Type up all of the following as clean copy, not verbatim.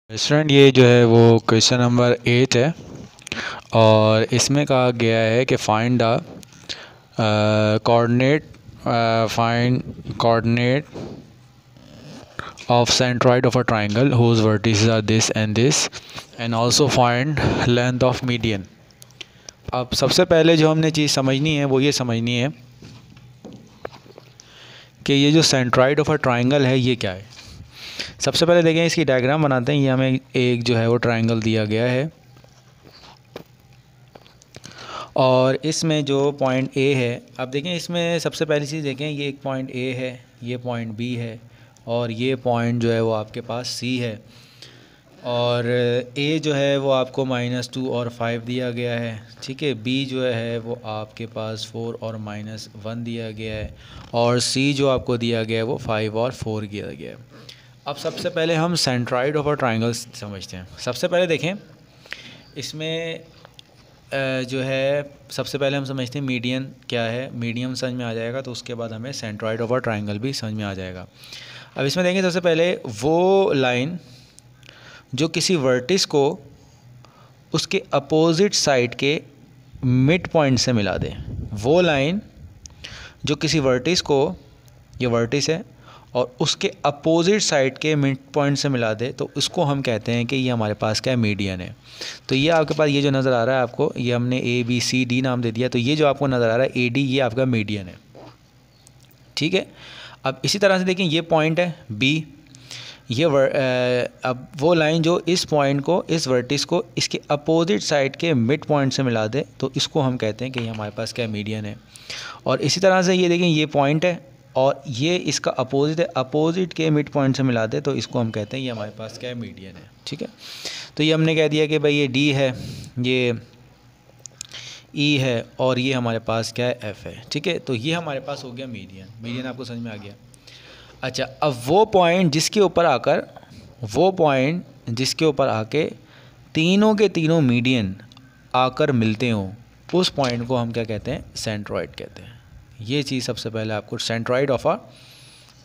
Student ये जो है वो क्वेश्चन नंबर 8 है और इसमें कहा गया है कि find the coordinate of centroid of a triangle whose vertices are this and this and also find length of median. अब सबसे पहले जो हमने चीज़ समझनी है वो ये समझनी है कि ये जो सेंट्रॉइड ऑफ अ ट्राइंगल है ये क्या है। सबसे पहले देखें इसकी डायग्राम बनाते हैं। ये हमें एक जो है वो ट्राइंगल दिया गया है और इसमें जो पॉइंट ए है, अब देखें इसमें सबसे पहली चीज़ देखें, ये एक पॉइंट ए है, ये पॉइंट बी है और ये पॉइंट जो है वो आपके पास सी है। और ए जो है वो आपको -2 और 5 दिया गया है, ठीक है। बी जो है वो आपके पास 4 और -1 दिया गया है और सी जो आपको दिया गया है वो 5 और 4 दिया गया है। अब सबसे पहले हम सेंट्रॉइड ऑफ अ ट्राइंगल समझते हैं। सबसे पहले देखें इसमें जो है सबसे पहले हम समझते हैं मीडियन क्या है। मीडियन समझ में आ जाएगा तो उसके बाद हमें सेंट्रॉइड ऑफ अ ट्राइंगल भी समझ में आ जाएगा। अब इसमें देखें सबसे पहले वो लाइन जो किसी वर्टिस को उसके अपोजिट साइड के मिड पॉइंट से मिला दे। वो लाइन जो किसी वर्टिस को, ये वर्टिस है और उसके अपोजिट साइड के मिड पॉइंट से मिला दे तो उसको हम कहते हैं कि ये हमारे पास क्या है, मीडियन है। तो ये आपके पास ये जो नज़र आ रहा है आपको, ये हमने ABCD नाम दे दिया, तो ये जो आपको नज़र आ रहा है AD ये आपका मीडियन है, ठीक है। अब इसी तरह से देखें ये पॉइंट है B, ये अब वो लाइन जो इस पॉइंट को, इस वर्टिस को इसके अपोजिट साइड के मिड पॉइंट से मिला दे तो इसको हम कहते हैं कि ये हमारे पास क्या मीडियन है। और इसी तरह से ये देखें ये पॉइंट है और ये इसका अपोजिट है, अपोजिट के मिड पॉइंट से मिला दे तो इसको हम कहते हैं ये हमारे पास क्या है, मीडियन है, ठीक है। तो ये हमने कह दिया कि भाई ये D है, ये E है और ये हमारे पास क्या है, F है, ठीक है। तो ये हमारे पास हो गया मीडियन। मीडियन आपको समझ में आ गया। अच्छा, अब वो पॉइंट जिसके ऊपर आके तीनों के तीनों मीडियन आकर मिलते हों उस पॉइंट को हम क्या कहते हैं, सेंट्रॉइड कहते हैं। ये चीज़ सबसे पहले आपको, सेंट्रॉइड ऑफ अ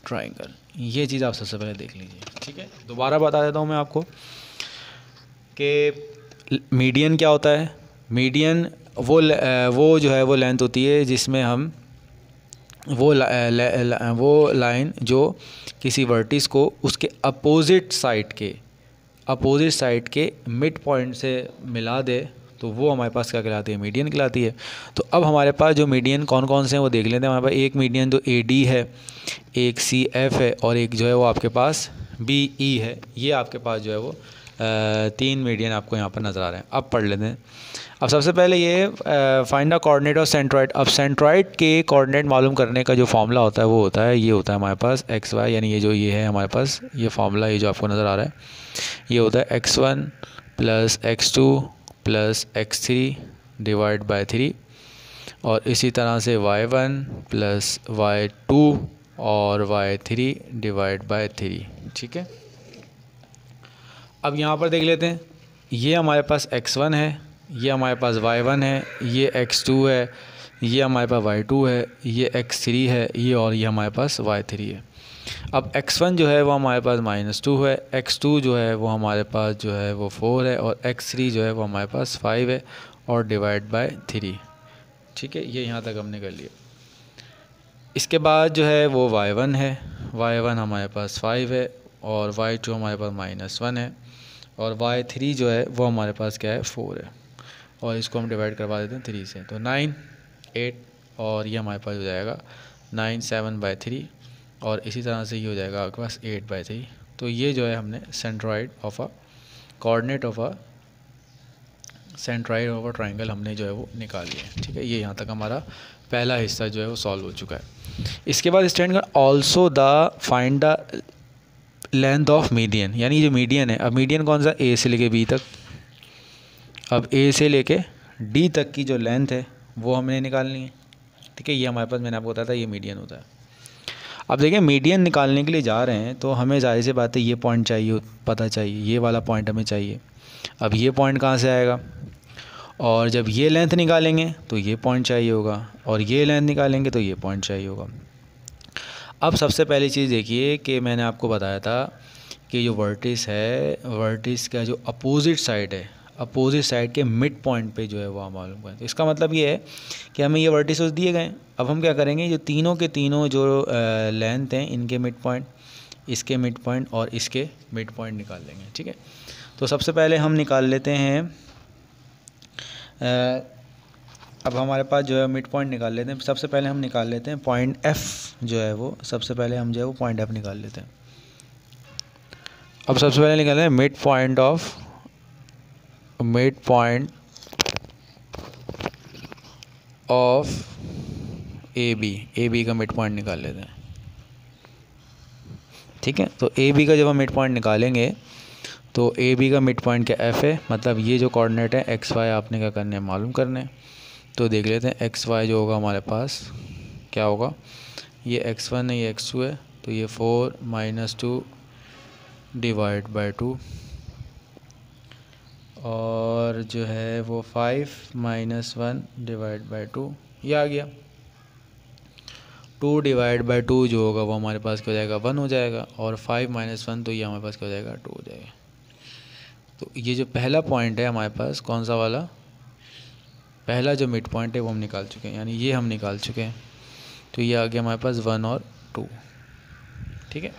ट्राइंगल, ये चीज़ आप सबसे पहले देख लीजिए, ठीक है। दोबारा बता देता हूँ मैं आपको कि मीडियन क्या होता है। मीडियन वो जो है वो लेंथ होती है जिसमें हम वो लाइन जो किसी वर्टिस को उसके अपोजिट साइड के मिड पॉइंट से मिला दे तो वो हमारे पास क्या कहलाती है, मीडियन कहलाती है। तो अब हमारे पास जो मीडियन कौन कौन से हैं वो देख लेते हैं। हमारे पास एक मीडियन जो AD है, एक CF है और एक जो है वो आपके पास BE है। ये आपके पास जो है वो 3 मीडियन आपको यहाँ पर नज़र आ रहे हैं। अब पढ़ लेते हैं। अब सबसे पहले ये find the coordinate of centroid. अब सेंट्रॉइड के कोऑर्डिनेट मालूम करने का जो फॉर्मूला होता है वो होता है, ये होता है हमारे पास XY, यानी ये है हमारे पास ये फॉर्मूला, ये जो आपको नज़र आ रहा है ये होता है x1 + x2 + x3 divide by 3 और इसी तरह से y1 + y2 और y3 डिवाइड बाय 3, ठीक है। अब यहाँ पर देख लेते हैं, ये हमारे पास x1 है, ये हमारे पास y1 है, ये x2 है, ये हमारे पास y2 है, ये x3 है, ये हमारे पास y3 है। अब x1 जो है वो हमारे पास -2 है, x2 जो है वो हमारे पास जो है वो 4 है और x3 जो है वो हमारे पास 5 है और डिवाइड बाय 3, ठीक है। ये यहाँ तक हमने कर लिया। इसके बाद जो है वो y1 है, y1 हमारे पास 5 है और y2 हमारे पास -1 है और y3 जो है वो हमारे पास क्या है, 4 है और इसको हम डिवाइड करवा देते हैं 3 से, तो 9, 8 और ये हमारे पास हो जाएगा 9, 7/3 और इसी तरह से ये हो जाएगा आपके पास 8/3। तो ये जो है हमने centroid of a coordinate of a centroid of a triangle हमने जो है वो निकाल लिया है, ठीक है। ये यहाँ तक हमारा पहला हिस्सा जो है वो सॉल्व हो चुका है। इसके बाद stand also the find the length of median, यानी जो मीडियन है, अब मीडियन कौन सा, A से लेके B तक। अब A से लेके D तक की जो लेंथ है वो हमने निकालनी है, ठीक है। ये हमारे पास, मैंने आपको बताया था, ये मीडियन होता है। अब देखिए मीडियन निकालने के लिए जा रहे हैं तो हमें जाहिर सी बात है ये पॉइंट चाहिए, पता चाहिए, ये वाला पॉइंट हमें चाहिए। अब ये पॉइंट कहाँ से आएगा, और जब ये लेंथ निकालेंगे तो ये पॉइंट चाहिए होगा और ये लेंथ निकालेंगे तो ये पॉइंट चाहिए होगा। अब सबसे पहली चीज़ देखिए कि मैंने आपको बताया था कि जो वर्टिस है, वर्टिस का जो अपोजिट साइड है, अपोजिट साइड के मिड पॉइंट पे जो है वो हम मालूम करें। तो इसका मतलब ये है कि हमें ये वर्टिसेस दिए गए। अब हम क्या करेंगे, जो तीनों के तीनों जो लेंथ हैं, इनके मिड पॉइंट, इसके मिड पॉइंट और इसके मिड पॉइंट निकाल लेंगे। ठीक है, तो सबसे पहले हम निकाल लेते हैं, अब हमारे पास जो है मिड पॉइंट निकाल लेते हैं। सबसे पहले हम निकाल लेते हैं पॉइंट एफ़ जो है वो, सबसे पहले हम जो है वो पॉइंट एफ़ निकाल लेते हैं। अब सबसे पहले निकालें midpoint of A B का मिड पॉइंट निकाल लेते हैं। ठीक है, तो ए बी का जब हम मिड पॉइंट निकालेंगे तो ए बी का मिड पॉइंट क्या एफ़ है, मतलब ये जो कोऑर्डिनेट है एक्स वाई आपने क्या करने हैं, मालूम करने हैं। तो देख लेते हैं एक्स वाई जो होगा हमारे पास क्या होगा, ये x1 है, ये x2 है, तो ये 4 - 2 डिवाइड बाय 2 और जो है वो 5 - 1 डिवाइड बाय 2, ये आ गया। 2 डिवाइड बाय 2 जो होगा वो हमारे पास क्या हो जाएगा, 1 हो जाएगा, और 5 - 1 तो ये हमारे पास क्या हो जाएगा, 2 हो जाएगा। तो ये जो पहला पॉइंट है हमारे पास, कौन सा वाला, पहला जो मिड पॉइंट है वो हम निकाल चुके हैं, यानी ये हम निकाल चुके हैं। तो ये आ गया हमारे पास 1 और 2। ठीक है,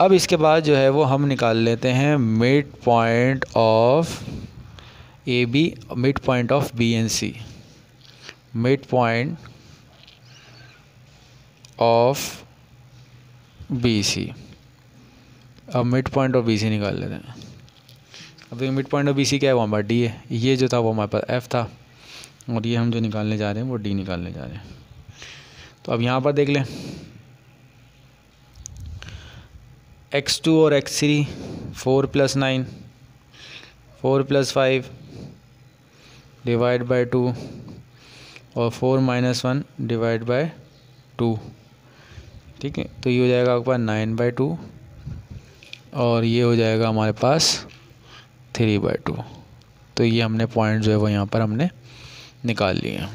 अब इसके बाद जो है वो हम निकाल लेते हैं midpoint of A B, midpoint of B and C, midpoint of B C. अब midpoint of B C निकाल लेते हैं। अब देखिए midpoint of B C क्या है, वो हमारा डी है, ये जो था वो हमारे पास एफ था, और ये हम जो निकालने जा रहे हैं वो डी निकालने जा रहे हैं। तो अब यहाँ पर देख लें x2 और x3, 4 + 9, 4 + 5 डिवाइड बाय 2 और 4 - 1 डिवाइड बाय 2। ठीक है, तो ये हो जाएगा आपके पास 9/2 और ये हो जाएगा हमारे पास 3/2। तो ये हमने पॉइंट जो है वो यहाँ पर हमने निकाल लिया।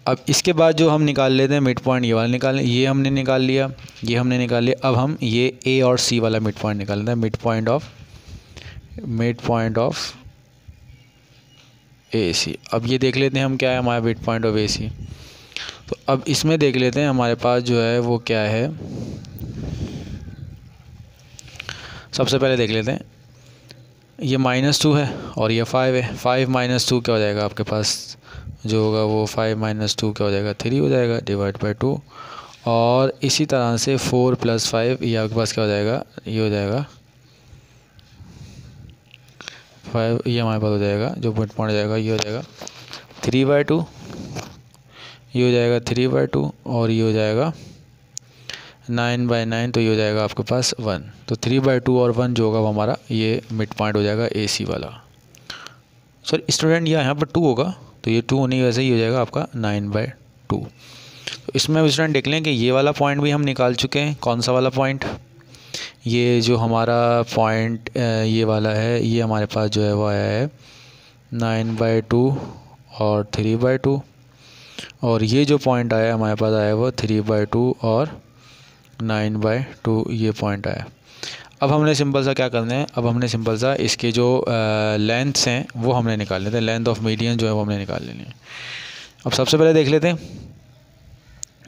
अब इसके बाद जो हम निकाल लेते हैं मिड पॉइंट, ये वाला निकालें, ये हमने निकाल लिया, ये हमने निकाल लिया। अब हम ये ए और सी वाला मिड पॉइंट निकाल लेते हैं, मिड पॉइंट ऑफ ए सी। अब ये देख लेते हैं हम क्या है हमारा मिड पॉइंट ऑफ ए सी। तो अब इसमें देख लेते हैं हमारे पास जो है वो क्या है, सबसे पहले देख लेते हैं, ये -2 है और ये 5 है। 5 - 2 क्या हो जाएगा आपके पास, जो होगा वो 5 - 2 क्या हो जाएगा, 3 हो जाएगा डिवाइड बाय 2। और इसी तरह से 4 + 5 ये आपके पास क्या हो जाएगा, ये हो जाएगा 5, ये हमारे पास हो जाएगा, जो मिड पॉइंट हो जाएगा ये हो जाएगा 3/2, ये हो जाएगा 3/2 और ये हो जाएगा 9/9, तो ये हो जाएगा आपके पास 1। तो 3/2 और 1 जो होगा वो हमारा ये मिड पॉइंट हो जाएगा ए सी वाला। सॉरी स्टूडेंट, यहाँ पर 2 होगा, तो ये 2 होने की वजह से ही हो जाएगा आपका 9/2। तो इसमें स्टूडेंट देख लें कि ये वाला पॉइंट भी हम निकाल चुके हैं। कौन सा वाला पॉइंट, ये जो हमारा पॉइंट ये वाला है, ये हमारे पास जो है वो आया है 9/2 और 3/2, और ये जो पॉइंट आया हमारे पास आया वो 3/2 और 9/2, ये पॉइंट आया। अब हमने सिंपल सा क्या करना है, अब हमने सिंपल सा इसके जो लेंथ्स हैं वो हमने निकाल लेते हैं, लेंथ ऑफ मीडियन जो है वो हमने निकाल लेनी है। अब सबसे पहले देख लेते हैं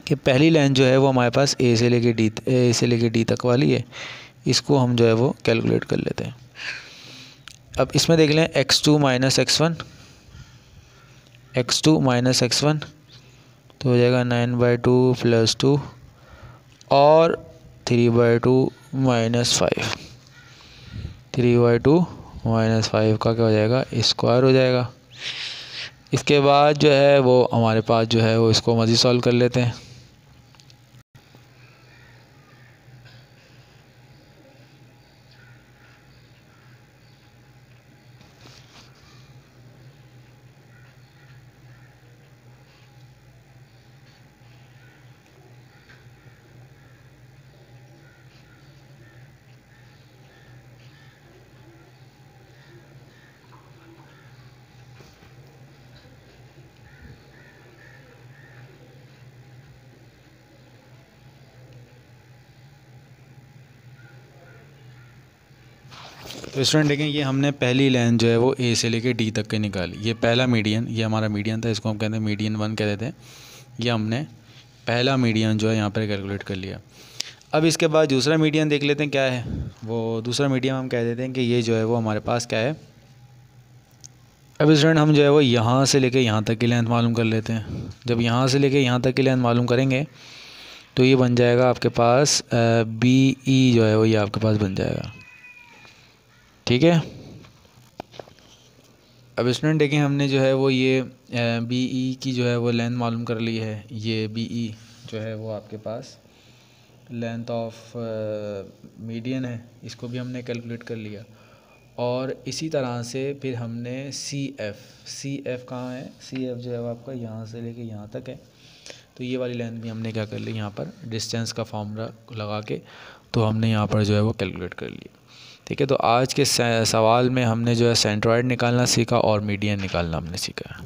कि पहली लेंथ जो है वो हमारे पास ए से लेके डी तक वाली है, इसको हम जो है वो कैलकुलेट कर लेते हैं। अब इसमें देख लें x2 - x1 तो हो जाएगा 9/2 + 2 और 3/2 - 5, 3/2 - 5 का क्या हो जाएगा, स्क्वायर हो जाएगा। इसके बाद जो है वो हमारे पास जो है वो इसको मज़ीद सॉल्व कर लेते हैं। तो स्टूडेंट देखें, ये हमने पहली लेंथ जो है वो ए से लेके डी तक के निकाली। ये पहला मीडियन, ये हमारा मीडियन था, इसको हम कहते हैं मीडियन 1 कह देते हैं। ये हमने पहला मीडियन जो है यहाँ पर कैलकुलेट कर लिया। अब इसके बाद दूसरा मीडियन देख लेते हैं क्या है। वो दूसरा मीडियन हम कह देते हैं कि ये जो है वो हमारे पास क्या है। अब स्टूडेंट हम जो है वो यहाँ से लेके यहाँ तक की लेंथ मालूम कर लेते हैं। जब यहाँ से लेके यहाँ तक की लेंथ मालूम करेंगे तो ये बन जाएगा आपके पास बी ई जो है वो ये आपके पास बन जाएगा। ठीक है। अब स्टूडेंट देखें, हमने जो है वो ये बी ई की जो है वो लेंथ मालूम कर ली है। ये बी ई जो है वो आपके पास लेंथ ऑफ मीडियन है, इसको भी हमने कैलकुलेट कर लिया। और इसी तरह से फिर हमने सी एफ़ कहाँ है, सी एफ़ जो है वो आपका यहाँ से लेके यहाँ तक है। तो ये वाली लेंथ भी हमने क्या कर ली, यहाँ पर डिस्टेंस का फार्मूला लगा के तो हमने यहाँ पर जो है वो कैलकुलेट कर लिया। ठीक है। तो आज के सवाल में हमने जो है सेंट्रॉइड निकालना सीखा और मीडियन निकालना हमने सीखा।